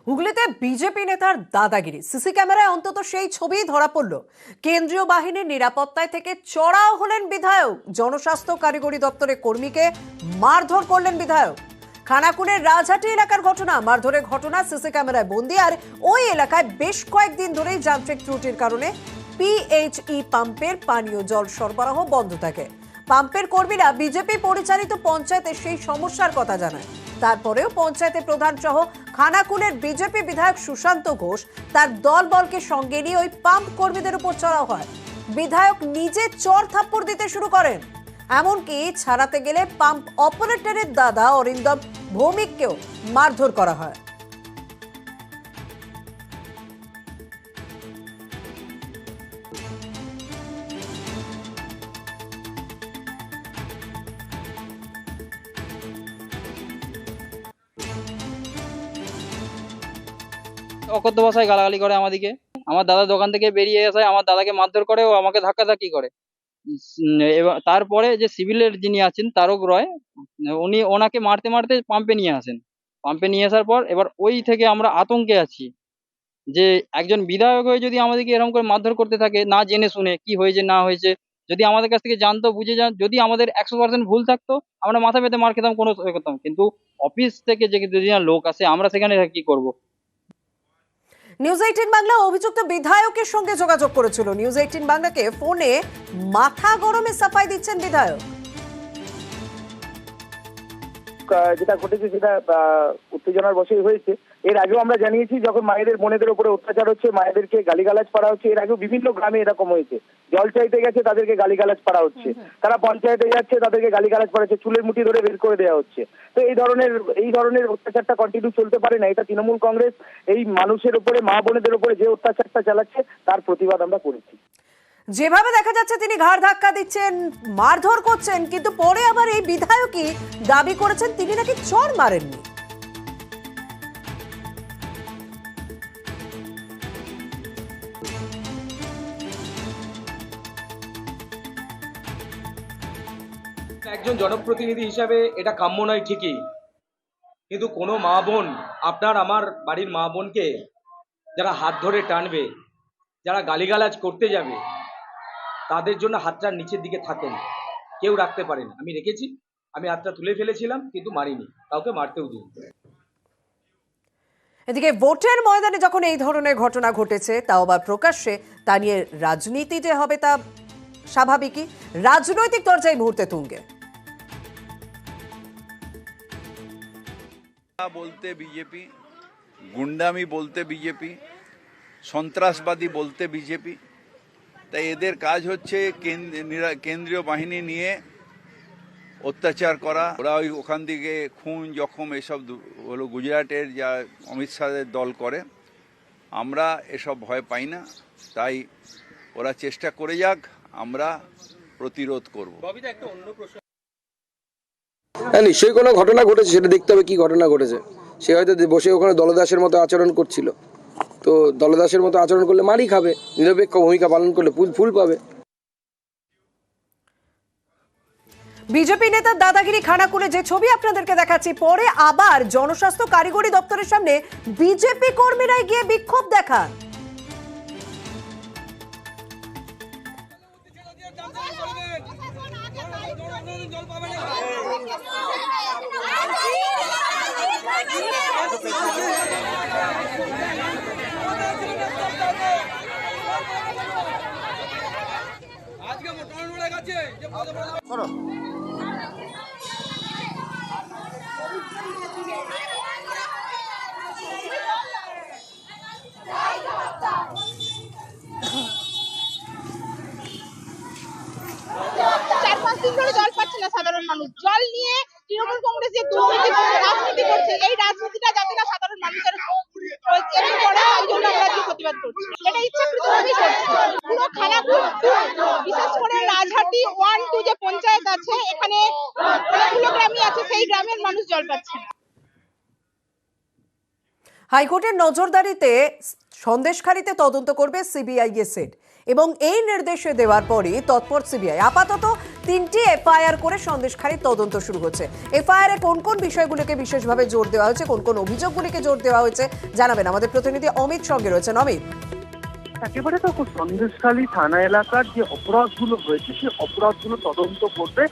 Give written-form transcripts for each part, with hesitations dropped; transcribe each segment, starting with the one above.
হুগলিতে বিজেপি নেতার দাদাগিরি সিসি ক্যামেরায় অন্তত সেই ছবি ধরা পড়ল। কেন্দ্রীয় বাহিনীর নিরাপত্তায় থেকে চড়াও হলেন বিধায়ক। জনস্বাস্থ্য কারিগরি দপ্তরের কর্মীকে মারধর করলেন বিধায়ক। খানাকুলের রাজহাটি এলাকার ঘটনা, মারধরের ঘটনা সিসি ক্যামেরায় বন্দী। আর ওই এলাকায় বেশ কয়েকদিন ধরেই যান্ত্রিক ত্রুটির কারণে পিএইচই পাম্পের পানীয় জল সরবরাহ বন্ধ থাকে। পাম্পের কর্মীরা বিজেপি পরিচালিত পঞ্চায়েতে সেই সমস্যার কথা জানায়। তারপরেও পঞ্চায়েতের প্রধান সহ খানাকুলের বিজেপি বিধায়ক সুশান্ত ঘোষ তার দলবলকে সঙ্গে নিয়ে ওই পাম্প কর্মীদের উপর চড়াও হয়। বিধায়ক নিজে চড় থাপ্পড় দিতে শুরু করেন। এমনকি ছাড়াতে গেলে পাম্প অপারেটরের দাদা অরিন্দম ভৌমিককেও মারধর করা হয়। অকথ্য ভাষায় গালাগালি করে আমাদেরকে। আমার দাদা দোকান থেকে বেরিয়ে আসে, আমার দাদাকে মারধর করে ও আমাকে ধাক্কাধাক্কি করে। এবার তারপরে যে সিভিলের যিনি আছেন তারক রয়, উনি ওনাকে মারতে মারতে পাম্পে নিয়ে আসেন। পাম্পে নিয়ে আসার পর এবার ওই থেকে আমরা আতঙ্কে আছি যে একজন বিধায়ক হয়ে যদি আমাদেরকে এরকম করে মারধর করতে থাকে, না জেনে শুনে কি হয়েছে না হয়েছে, যদি আমাদের কাছ থেকে জানতো বুঝে যান, যদি আমাদের 100% ভুল থাকতো আমরা মাথা পেতে মার খেতাম, কোনো করতাম, কিন্তু অফিস থেকে যে যদি না লোক আসে আমরা সেখানে কি করব। নিউজ 18 বাংলা অভিযুক্ত বিধায়কের সঙ্গে যোগাযোগ করেছিল। নিউজ 18 বাংলাকে ফোনে মাথা গরমে সাফাই দিচ্ছেন বিধায়ক। যেটা ঘটেছে সেটা উত্তেজনার বশেই হয়েছে। এর আগেও আমরা জানিয়েছি যখন মায়েদের বোনেদের উপরে অত্যাচার হচ্ছে, মায়েদেরকে গালিগালাজ করা হচ্ছে। এর আগেও বিভিন্ন গ্রামে এরকম হয়েছে, জল চাইতে গেছে তাদেরকে গালিগালাজ করা হচ্ছে, তারা পঞ্চায়েতে যাচ্ছে তাদেরকে গালিগালাজ করা হচ্ছে, চুলের মুঠি ধরে বের করে দেওয়া হচ্ছে। তো এই ধরনের অত্যাচারটা কন্টিনিউ চলতে পারে না। এটা তৃণমূল কংগ্রেস এই মানুষের উপরে, মা বোনেদের উপরে যে অত্যাচারটা চালাচ্ছে তার প্রতিবাদ আমরা করেছি। যেভাবে দেখা যাচ্ছে তিনি ঘাড় ধাক্কা দিচ্ছেন, মারধর করছেন, কিন্তু পরে আবার এই বিধায়কই দাবি করেছেন তিনি নাকি চড় মারেননি। একজন জনপ্রতিনিধি হিসাবে এটা কাম্য নয় ঠিকই, কিন্তু কোনো মা বোন, আপনার আমার বাড়ির মা বোনকে যারা হাত ধরে টানবে, যারা গালিগালাজ করতে যাবে, তাদের জন্য হাতটা নিচের দিকে থাকেন, কেউ রাখতে পারেন। আমি রেখেছি, আমি হাতটা তুলে ফেলেছিলাম কিন্তু মারিনি, কাউকে মারতেও দিই। এদিকে ভোটের ময়দানে যখন এই ধরনের ঘটনা ঘটেছে, তাও আবার প্রকাশ্যে, তা নিয়ে রাজনীতি যে হবে তা স্বাভাবিকই। রাজনৈতিক চর্চা এই মুহূর্তে তুঙ্গে। বলতে বিজেপি, গুন্ডামি বলতে বিজেপি, সন্ত্রাসবাদী বলতে বিজেপি। তাই এদের কাজ হচ্ছে কেন্দ্রীয় বাহিনী নিয়ে অত্যাচার করা। ওরা ওখান থেকে খুন জখম এসব হলো গুজরাটের যা অমিত শাহের দল করে। আমরা এসব ভয় পাই না, তাই ওরা চেষ্টা করে যাক, আমরা প্রতিরোধ করব। হ্যাঁ, নিশ্চয়ই কোনো ঘটনা ঘটেছে, সেটা দেখতে হবে কি ঘটনা ঘটেছে। সে হয়তো বসে ওখানে দলদাসের মতো আচরণ করছিল, তো দলদাসের মতো আচরণ করলে মারই খাবে, নিরপেক্ষ ভূমিকা পালন করলে ফুল পাবে। বিজেপি নেতার দাদাগিরি খানাকুলে যে ছবি আপনাদেরকে দেখাচ্ছি, পরে আবার জনস্বাস্থ্য কারিগরি দপ্তরের সামনে বিজেপি কর্মীরাই গিয়ে বিক্ষোভ দেখান। দিন ধরে জল পাচ্ছে না সাধারণ মানুষ। জল নিয়ে তৃণমূল কংগ্রেস যে দুর্নীতি করছে, রাজনীতি করছে, এই রাজনীতিটা যাতে না সাধারণ মানুষের পড়ে, এই জন্য আমরা আজকে প্রতিবাদ করছি। এটা ইচ্ছাকৃতভাবেই করছি। পুরো খানাকুল, বিশেষ করে রাজহাটি 1-2 যে পঞ্চায়েত আছে, এখানে অনেকগুলো গ্রামই আছে, সেই গ্রামের মানুষ জল পাচ্ছে না। হাইকোর্টের নজরদারিতে সন্দেশখালীতে তদন্ত করবে সিবিআই সেট। এবং এই নির্দেশ দেওয়ার পরই তৎপর সিবিআই। আপাতত 3টি এফআইআর করে সন্দেশখালী তদন্ত শুরু হচ্ছে। এফআইআর এ কোন কোন বিষয়গুলোকে বিশেষভাবে জোর দেওয়া হয়েছে, কোন কোন অভিযোগগুলিকে জোর দেওয়া হয়েছে জানাবেন আমাদের প্রতিনিধি অমিত সঙ্গে রয়েছেন। অমিত, একেবারে তো সন্দেশখালী থানা এলাকার যে অপরাধগুলো হয়েছে সেই অপরাধগুলো তদন্ত করবে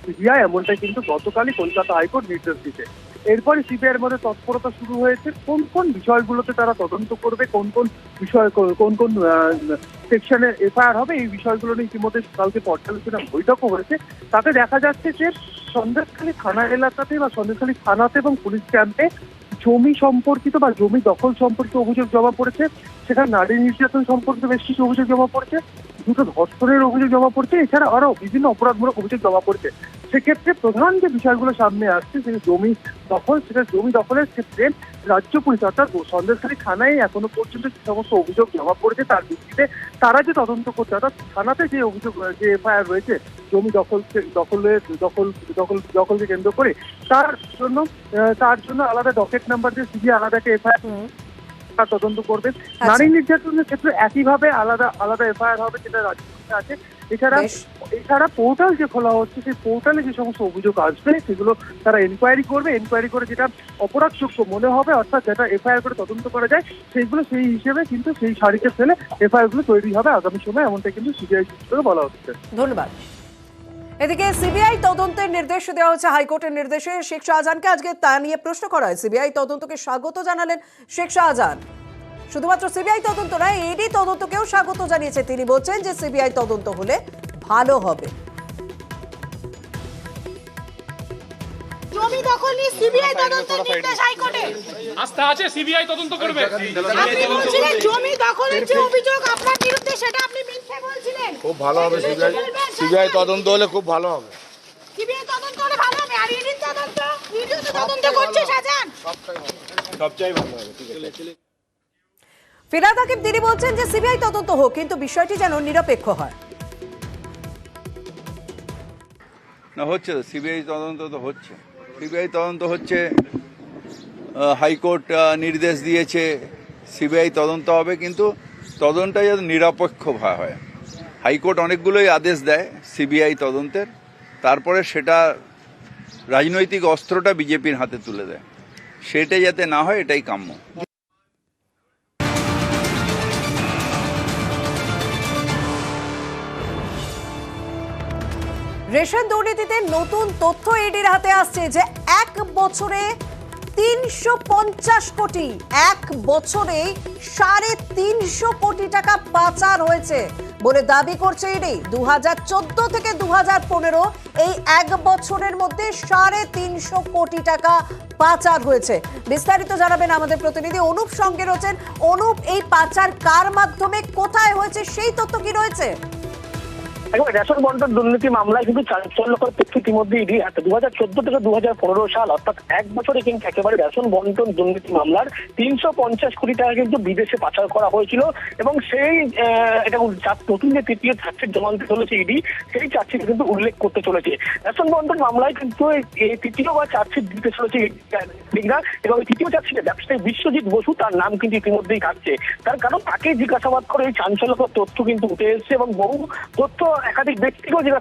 সিবিআই, এমনটাই কিন্তু গতকালই কলকাতা হাইকোর্ট নির্দেশ দিতে। এরপরে সিবিআই এর মধ্যে তৎপরতা শুরু হয়েছে। কোন কোন বিষয়গুলোতে তারা তদন্ত করবে, কোন কোন বিষয়, কোন কোন সেকশনে এফআইআর হবে, এই বিষয়গুলো নিয়ে ইতিমধ্যে কালকে পর্যালোচনা বৈঠকও হয়েছে। তাতে দেখা যাচ্ছে যে সন্দেশখালী থানা এলাকাতে বা সন্দেশখালী থানাতে এবং পুলিশ ক্যাম্পে জমি সম্পর্কিত বা জমি দখল সম্পর্কিত অভিযোগ জমা পড়েছে, সেখানে নারী নির্যাতন সম্পর্কিত বেশ কিছু অভিযোগ জমা পড়েছে, দুটো ধর্ষণের অভিযোগ জমা পড়ছে, এছাড়া আরো বিভিন্ন অপরাধমূলক অভিযোগ জমা পড়ছে। সেক্ষেত্রে প্রধান যে বিষয়গুলো সামনে আসছে সেই জমি দখল, সেটা জমি দখলের ক্ষেত্রে রাজ্য পুলিশ অর্থাৎ সন্দেশখালী থানায় এখনো পর্যন্ত যে সমস্ত অভিযোগ জমা পড়েছে তার ভিত্তিতে তারা যে তদন্ত করছে, অর্থাৎ থানাতে যে অভিযোগ, যে এফআইআর রয়েছে জমি দখলকে কেন্দ্র করে, তার জন্য আলাদা ডকেট নাম্বার দিয়ে সিবিআই আলাদা একটা এফআইআর তদন্ত করবে। নারী নির্যাতনের ক্ষেত্রে একইভাবে আলাদা এফআইআর হবে, যেটা রাজ্য পুলিশে আছে। এছাড়া পোর্টাল যে খোলা হচ্ছে সেই পোর্টালে যে সমস্ত অভিযোগ আসবে সেগুলো তারা এনকোয়ারি করবে। এনকোয়ারি করে যেটা অপরাধযোগ্য মনে হবে, অর্থাৎ যেটা এফআইআর করে তদন্ত করা যায়, সেইগুলো সেই হিসেবে কিন্তু সেই সারিতে ফেলে এফআইআর গুলো তৈরি হবে আগামী সময়, এমনটা কিন্তু সিবিআই সূত্রে বলা হচ্ছে। ধন্যবাদ। এদিকে সিবিআই তদন্তের নির্দেশ দেওয়া হচ্ছে হাইকোর্টের নির্দেশে। শেখ শাহজাহানকে আজকে তা নিয়ে প্রশ্ন করা হয়। সিবিআই তদন্তকে স্বাগত জানালেন শেখ শাহজাহান। শুধুমাত্র সিবিআই তদন্ত নয়, ইডি তদন্তকেও স্বাগত জানিয়েছে। তিনি বলছেন যে সিবিআই তদন্ত হলে ভালো হবে। জমি দখল নিয়ে সিবিআই তদন্তের নির্দেশ হাইকোর্টে। আস্থা আছে সিবিআই তদন্ত করবে। আপনি বলছিলেন জমি দখলের যে অভিযোগ আপনার বিরুদ্ধে, সেটা আপনি মিথ্যে বলছিলেন। খুব ভালো হবে সিবিআই তদন্ত হলে খুব ভালো হবে। সিবিআই তদন্ত হলে ভালো হবে। আর ইডি তো তদন্ত করছে শাহজাহান। সবচেয়ে ভালো হবে। ঠিক আছে। ফিরহাদ হাকিম তিনি বলছেন যে সিবিআই তদন্ত হোক, কিন্তু বিষয়টি যেন নিরপেক্ষ হয়। না, হচ্ছে তো সিবিআই তদন্ত তো হচ্ছে। সিবিআই তদন্ত হচ্ছে, হাইকোর্ট নির্দেশ দিয়েছে সিবিআই তদন্ত হবে, কিন্তু তদন্তটা যাতে নিরপেক্ষ হয়। হাইকোর্ট অনেকগুলোই আদেশ দেয় সিবিআই তদন্তের, তারপরে সেটা রাজনৈতিক অস্ত্রটা বিজেপির হাতে তুলে দেয়। সেটাই যাতে না হয়, এটাই কাম্য। রেশন দুর্নীতিতে নতুন তথ্য ইডির হাতে আসছে যে এক বছরে 350 কোটি, এক বছরে 350 কোটি টাকা পাচার হয়েছে বলে দাবি করছে ইডি। 2014 থেকে 2015 এই এক বছরের মধ্যে 350 কোটি টাকা পাচার হয়েছে। বিস্তারিত জানাবেন আমাদের প্রতিনিধি অনুপ সঙ্গে রয়েছেন। অনুপ, এই পাচার কার মাধ্যমে, কোথায় হয়েছে, সেই তথ্য কি রয়েছে? একেবারে রেশন বন্টন দুর্নীতি মামলায় কিন্তু চাঞ্চল্যকর তথ্য ইতিমধ্যে ইডি হাতে। 2014 থেকে 2015 সাল অর্থাৎ এক বছরে কিন্তু একেবারে রেশন বন্টন দুর্নীতি মামলার 350 কোটি টাকা কিন্তু বিদেশে পাচার করা হয়েছিল। এবং সেই এটা নতুন যে তৃতীয় চার্জশিট জমা দিতে চলেছে ইডি, সেই চার্জশিট কিন্তু উল্লেখ করতে চলেছে। রেশন বন্টন মামলায় কিন্তু এই তৃতীয়বার চার্জশিট দিতে চলেছে ইডিরা। এবং এই তৃতীয় চার্জশিটে ব্যবসায়ী বিশ্বজিৎ বসু, তার নাম কিন্তু ইতিমধ্যেই থাকছে। তার কারণ তাকে জিজ্ঞাসাবাদ করে এই চাঞ্চল্যকর তথ্য কিন্তু উঠে এসেছে, এবং বহু তথ্য একাধিক ব্যক্তিকেও যেটা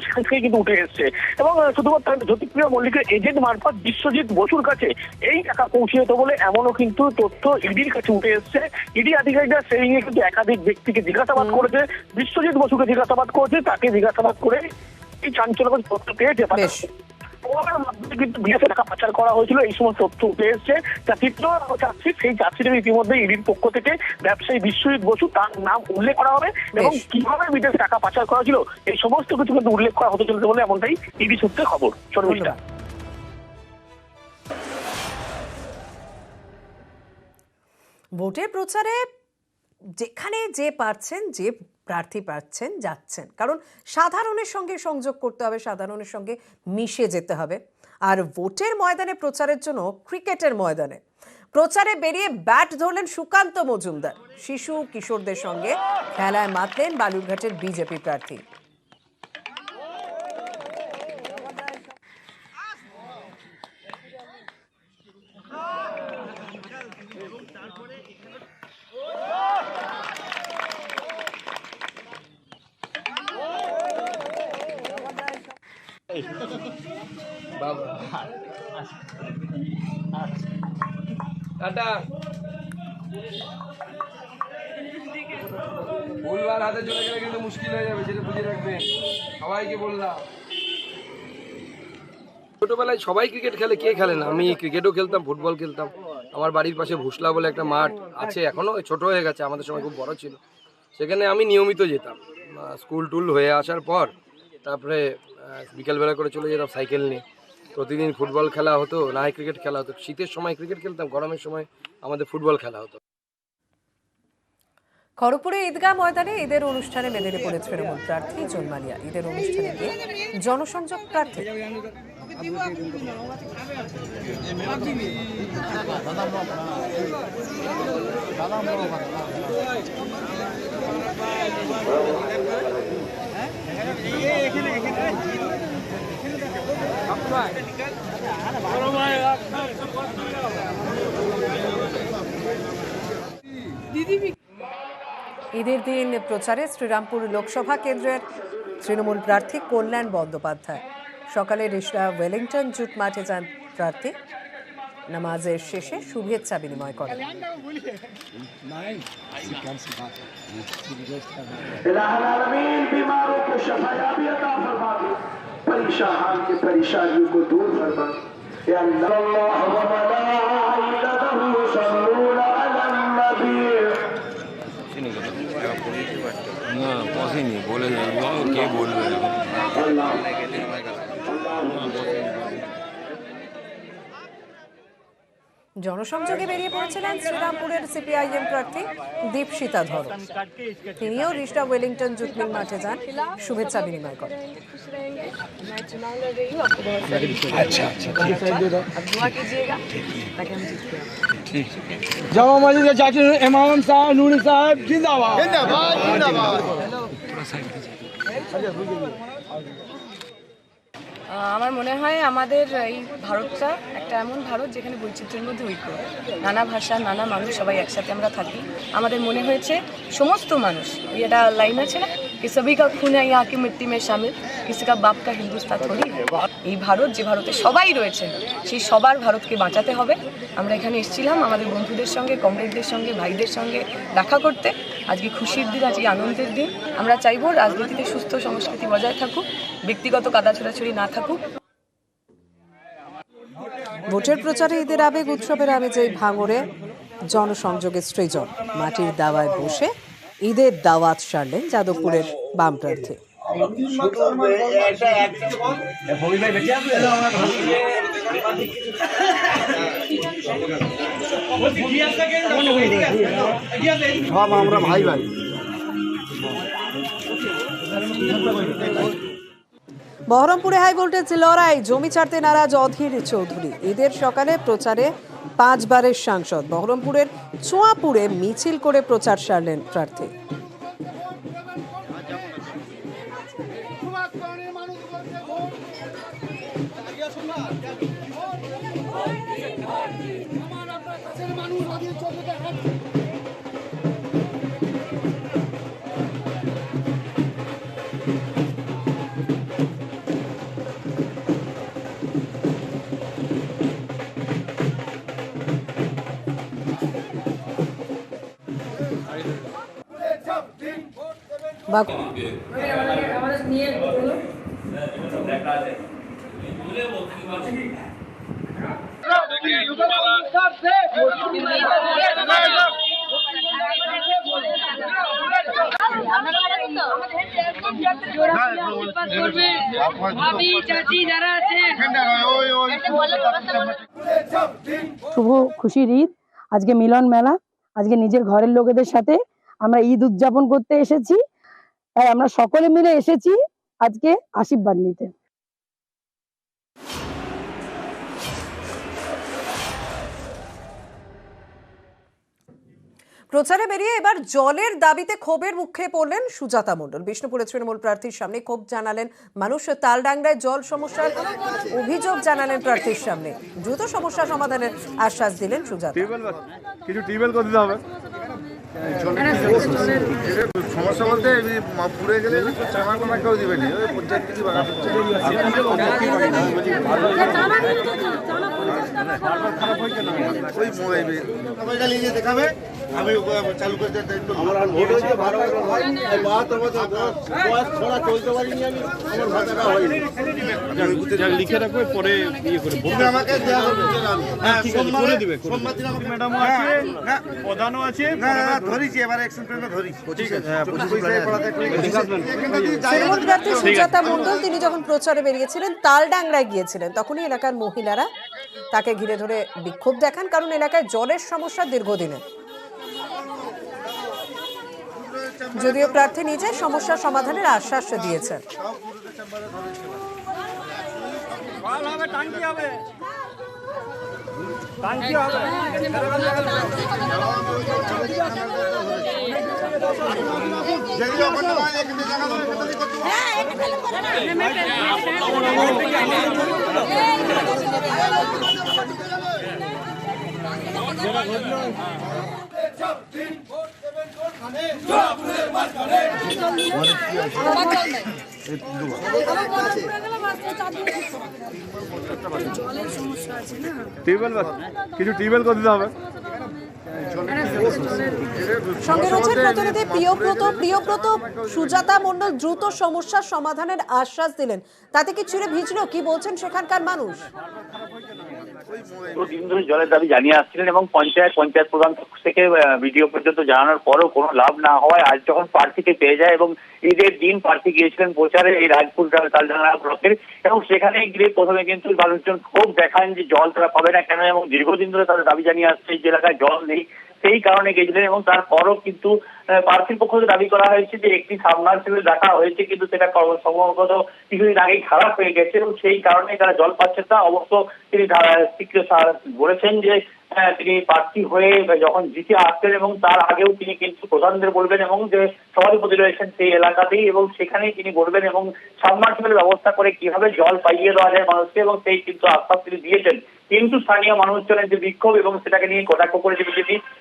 সেখান থেকে কিন্তু উঠে এসছে। এবং শুধুমাত্র জ্যোতিপ্রিয় মল্লিকের এজেন্ট মারফত বিশ্বজিৎ বসুর কাছে এই টাকা পৌঁছে যেত বলে এমনও কিন্তু তথ্য ইডির কাছে উঠে এসছে। ইডি আধিকারিকরা সেই নিয়ে কিন্তু একাধিক ব্যক্তিকে জিজ্ঞাসাবাদ করেছে, বিশ্বজিৎ বসুকে জিজ্ঞাসাবাদ করেছে, তাকে জিজ্ঞাসাবাদ করে এই চাঞ্চল্যকর তথ্য পেয়েছে। কিন্তু বিদেশে টাকা পাচার করা হয়েছিল, এই সমস্ত তথ্য উঠে এসছে। চার্জশিট, সেই চার্জশিটের ইতিমধ্যে ইডির পক্ষ থেকে ব্যবসায়ী বিশ্বজিৎ বসু, তার নাম উল্লেখ করা হবে এবং কিভাবে বিদেশে টাকা পাচার করা ছিল এই সমস্ত কিছু কিন্তু উল্লেখ করা হতে চলেছে বলে এমনটাই ইডি সূত্রে খবর। শর্মিষ্ঠা। ভোটের প্রচারে যেখানে যে পারছেন, যে প্রার্থী পাচ্ছেন যাচ্ছেন, কারণ সাধারণের সঙ্গে সংযোগ করতে হবে, সাধারণের সঙ্গে মিশে যেতে হবে। আর ভোটের ময়দানে প্রচারের জন্য ক্রিকেটের ময়দানে প্রচারে বেরিয়ে ব্যাট ধরলেন সুকান্ত মজুমদার। শিশু কিশোরদের সঙ্গে খেলায় মাতলেন বালুরঘাটের বিজেপি প্রার্থী। টাটা। ভুলবার হাতে চলে গেলে কিন্তু মুশকিল হয়ে যাবে, সেটা বুঝে রাখবেন, সবাইকে বললাম। ছোটবেলায় সবাই ক্রিকেট খেলে, কে খেলে না? আমি ক্রিকেটও খেলতাম, ফুটবল খেলতাম। আমার বাড়ির পাশে ভুসলা বলে একটা মাঠ আছে, এখনো ছোট হয়ে গেছে, আমাদের সময় খুব বড় ছিল। সেখানে আমি নিয়মিত যেতাম, স্কুল টুল হয়ে আসার পর। তারপরে বিকেলবেলা করে চলে যেতাম সাইকেল নিয়ে। প্রতিদিন ফুটবল খেলা হতো, না হয় ক্রিকেট খেলা হতো। শীতের সময় ক্রিকেট খেলতাম, গরমের সময় আমাদের ফুটবল খেলা হতো। খড়গপুরে ঈদগাহ ময়দানে ঈদের অনুষ্ঠানে মেদিনীপুরে তৃণমূল প্রার্থী জন্মালিয়া ঈদের অনুষ্ঠানে গিয়ে জনসংযোগ প্রার্থী। ঈদের দিন প্রচারে শ্রীরামপুর লোকসভা কেন্দ্রের তৃণমূল প্রার্থী কল্যাণ বন্দ্যোপাধ্যায়। সকালে রিষড়া ওয়েলিংটন জুট মাঠে যান প্রার্থী। নামাজের শেষে শুভেচ্ছা বিনিময় করেন। না বসেনি, বলে কে বলবে। জনসংযোগে বেরিয়ে পড়েছিলেন শ্রীরামপুরের সিপিআইএম প্রার্থী দীপশিতা ধর। তিনিও রিষড়া ওয়েলিংটন জুট মিল মাঠে যান, শুভেচ্ছা বিনিময় করেন। জামা মসজিদের চাচি ইমাম সাহেব নুরি সাহেব জিন্দাবাদ। আমার মনে হয় আমাদের এই ভারতটা একটা এমন ভারত যেখানে বৈচিত্র্যের মধ্যে ঐক্য, নানা ভাষা নানা মানুষ সবাই একসাথে আমরা থাকি। আমাদের মনে হয়েছে সমস্ত মানুষ, এটা লাইন আছে না, कि सभी का खून है यहाँ की मिट्टी में शामिल, किसी का बाप का हिंदुस्तान थोड़ी है। এই ভারত যে ভারতে সবাই রয়েছে, সেই সবার ভারতকে বাঁচাতে হবে। আমরা এখানে এসেছিলাম আমাদের বন্ধুদের সঙ্গে, কমরেডদের সঙ্গে, ভাইদের সঙ্গে দেখা করতে। আজকে খুশির দিন, আজকে আনন্দের দিন। আমরা চাইবো রাজনীতিতে সুস্থ সংস্কৃতি বজায় থাকুক, ব্যক্তিগত কাদা ছোড়াছড়ি না থাকুক। ভোটের প্রচারে ঈদের আবেগ উৎসবের আমেজে ভাঙড়ে জনসংযোগে সৃজন। মাটির দাওয়ায় বসে ঈদের দাওয়াত সারলেন যাদবপুরের বাম প্রার্থী। সব আমরা ভাই ভাই। বহরমপুরে হাই ভোল্টেজ লড়াই, জমি ছাড়তে নারাজ অধীর চৌধুরী। ঈদের সকালে প্রচারে 5 বারের সাংসদ। বহরমপুরের চুয়াপুরে মিছিল করে প্রচার সারলেন প্রার্থী। শুভ খুশির ঈদ, আজকে মিলন মেলা, আজকে নিজের ঘরের লোকেদের সাথে আমরা ঈদ উদযাপন করতে এসেছি। তাই আমরা সকলে মিলে এসেছি আজকে আশীর্বাদ নিতে। প্রচারে বেরিয়ে এবার জলের দাবিতে ক্ষোভের মুখে পড়লেন সুজাতা মণ্ডল। বিষ্ণুপুরে তৃণমূল প্রার্থীর সামনে ক্ষোভ জানালেন মানুষ। তালডাংরায় জল সমস্যার অভিযোগ জানালেন প্রার্থীর সামনে। দ্রুত সমস্যা সমাধানের আশ্বাস দিলেন সুজাতা। কিছু টিউবওয়েল করে দিতে হবে। সমস্যা বলতে পুড়ে গেলে কেউ দিবেনি, পঞ্চায়েত কিছু দেখাবে। আমি চালু করে চলতে পারিনি, আমি আমার ভাষাটা হয়নি। লিখে রাখবে, পরে ইয়ে করে আমাকে দেওয়া হবে। ম্যাডামও আছে, প্রধানও আছে, ধরিছি এবারে অ্যাকশন প্ল্যানে ধরিছি। তৃণমূল প্রার্থী সুজাতা মণ্ডল তিনি যখন প্রচারে বেরিয়েছিলেন তালডাংরায় গিয়েছিলেন, তখনই এলাকার মহিলারা তাকে ঘিরে ধরে বিক্ষোভ দেখান, কারণ এলাকায় জলের সমস্যা দীর্ঘদিনের। যদিও প্রার্থী নিজে সমস্যা সমাধানের আশ্বাস দিয়েছেন। কিছু টিউবওয়েল করে দিতে হবে। সঙ্গে রয়েছেন প্রতিনিধি প্রিয়ব্রত। সুজাতা মণ্ডল দ্রুত সমস্যার সমাধানের আশ্বাস দিলেন, তাতে কি ছিঁড়ে ভিজলো? কি বলছেন সেখানকার মানুষ? দিন ধরে জলের দাবি জানিয়ে আসছিলেন এবং পঞ্চায়েত প্রধান থেকে ভিডিও পর্যন্ত জানানোর পরেও কোনো লাভ না হওয়ায় আজ যখন প্রার্থীকে পেয়ে যায় এবং ঈদের দিন প্রার্থী গিয়েছিলেন প্রচারে এই রাজপুর তালডাংরা ব্লকের, এবং সেখানে গিয়ে প্রথমে কিন্তু মানুষজন খুব দেখান যে জল তারা পাবে না কেন, এবং দীর্ঘদিন ধরে তাদের দাবি জানিয়ে আসছে যে এলাকায় জল নেই, সেই কারণে গিয়েছিলেন। এবং তারপরও কিন্তু প্রার্থীর পক্ষ থেকে দাবি করা হয়েছে যে একটি সাবমার্সিবল রাখা হয়েছে, কিন্তু সেটা সম্ভবত কিছুদিন আগেই খারাপ হয়ে গেছে এবং সেই কারণে তারা জল পাচ্ছে না। অবশ্য তিনি বলেছেন যে তিনি প্রার্থী হয়ে যখন জিতে আসছেন এবং তার আগেও তিনি কিন্তু প্রধানদের বলবেন এবং যে সভাধিপতি রয়েছেন সেই এলাকাতেই, এবং সেখানেই তিনি বলবেন এবং সাবমার্সিবল ব্যবস্থা করে কিভাবে জল পাইয়ে দেওয়া যায় মানুষকে, এবং সেই কিন্তু আশ্বাস তিনি দিয়েছেন। কিন্তু স্থানীয় মানুষজনের যে বিক্ষোভ এবং সেটাকে নিয়ে কটাক্ষ করেছে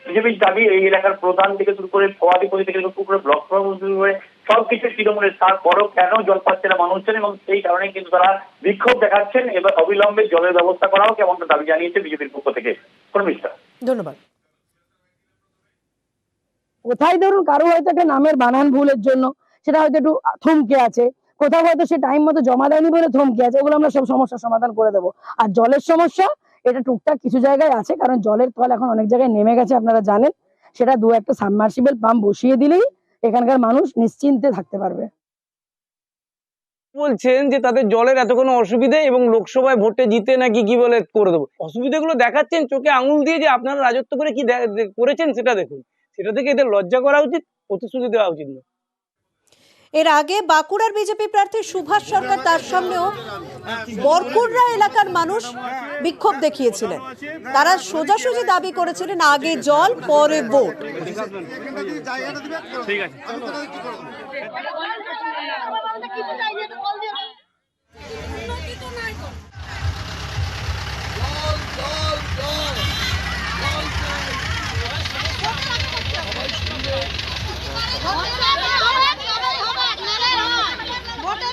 বিজেপির দাবি এই এলাকার প্রধান থেকে শুরু করে সভাধিপতি থেকে শুরু করে ব্লক সভাপতি শুরু করে সবকিছু তৃণমূলের, তারপরও কেন জল পাচ্ছে না মানুষজন, এবং সেই কারণে কিন্তু তারা বিক্ষোভ দেখাচ্ছেন। এবার অবিলম্বে জলের ব্যবস্থা করা হোক এমন দাবি জানিয়েছে বিজেপির পক্ষ থেকে। ধন্যবাদ। কোথায় ধরুন কারো হয়তো একটা নামের বানান ভুলের জন্য সেটা হয়তো একটু থমকে আছে, কোথাও হয়তো সে টাইম মতো জমা দেয়নি বলে থমকে আছে, ওগুলো আমরা সব সমস্যার সমাধান করে দেবো। আর জলের সমস্যা এটা টুকটাক কিছু জায়গায় আছে, কারণ জলের তল এখন অনেক জায়গায় নেমে গেছে, আপনারা জানেন। সেটা দু একটা সাবমার্সিবল পাম্প বসিয়ে দিলেই এখানকার মানুষ নিশ্চিন্তে থাকতে পারবে। বলছেন যে তাদের জলের এত কোনো অসুবিধা এবং লোকসভায় ভোটে জিতে নাকি কি বলে করে দেবো, অসুবিধাগুলো দেখাচ্ছেন চোখে আঙুল দিয়ে, যে আপনারা রাজত্ব করে কি করেছেন সেটা দেখুন। সেটা থেকে এদের লজ্জা করা উচিত, প্রতিশ্রুতি দেওয়া উচিত না। এর আগে বাঁকুড়ার বিজেপি প্রার্থী সুভাষ সরকার, তার সামনেও বরকুড়া এলাকার মানুষ বিক্ষোভ দেখিয়েছিলেন। তারা সোজাসুজি দাবি করেছিলেন আগে জল পরে ভোট। ঠিক আছে। জল